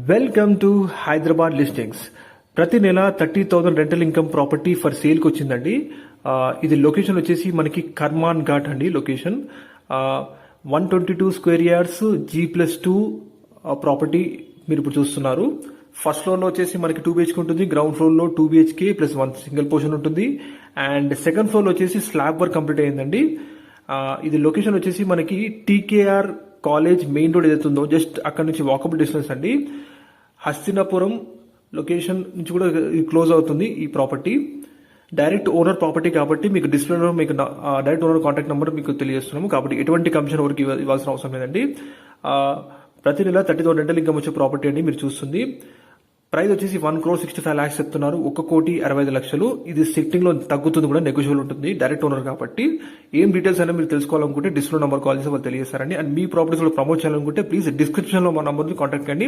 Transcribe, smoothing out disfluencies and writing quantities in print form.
Welcome to Hyderabad listings. ప్రతి నెల 30,000 rental income property for సేల్కి వచ్చిందండి. ఇది లొకేషన్ వచ్చేసి మనకి కర్మాన్ ఘాట్ అండి. Location 122 square yards G+2 property మీరు ఇప్పుడు చూస్తున్నారు. ఫస్ట్ ఫ్లోర్ లో వచ్చేసి మనకి 2 BHK ఉంటుంది. గ్రౌండ్ ఫ్లోర్ లో 2 BHK ప్లస్ 1 సింగిల్ పోర్షన్ ఉంటుంది. అండ్ సెకండ్ ఫ్లోర్ లో వచ్చేసి స్లాబ్ వర్క్ కంప్లీట్ అయ్యిందండి. ఇది లొకేషన్ వచ్చేసి మనకి TKR కాలేజ్ మెయిన్ రోడ్ ఏదైతే ఉందో జస్ట్ అక్కడ నుంచి వాకబుల్ డిస్టెన్స్ అండి. హస్తినాపురం లొకేషన్ నుంచి కూడా క్లోజ్ అవుతుంది ఈ ప్రాపర్టీ. డైరెక్ట్ ఓనర్ ప్రాపర్టీ కాబట్టి మీకు డిస్ప్లేలో మీకు డైరెక్ట్ ఓనర్ కాంటాక్ట్ నెంబర్ మీకు తెలియజేస్తున్నాము. కాబట్టి ఎటువంటి కమిషన్ వరకు ఇవ్వాల్సిన అవసరం లేదండి. ప్రతి నెల 30,000 రెంటల్ ఇన్కమ్ వచ్చే ప్రాపర్టీ అండి మీరు చూస్తుంది. ప్రైస్ వచ్చేసి 1,65,00,000 చెప్తున్నారు. 1,65,00,000. ఇది సిట్టింగ్ లో తగ్గుతుంది కూడా, నెగోషియబుల్ ఉంటుంది. డైరెక్ట్ ఓనర్ కాబట్టి ఏం డీటెయిల్స్ అయినా మీరు తెలుసుకోవాలనుకుంటే డిస్ప్లే నెంబర్ కాల్ చేసి వాళ్ళు తెలియజేస్తారండి. అండ్ మీ ప్రాపర్టీస్ లో ప్రమోట్ చేయాలనుకుంటే ప్లీజ్ డిస్క్రిప్షన్ లో మా నంబర్ కాంటాక్ట్ కండి.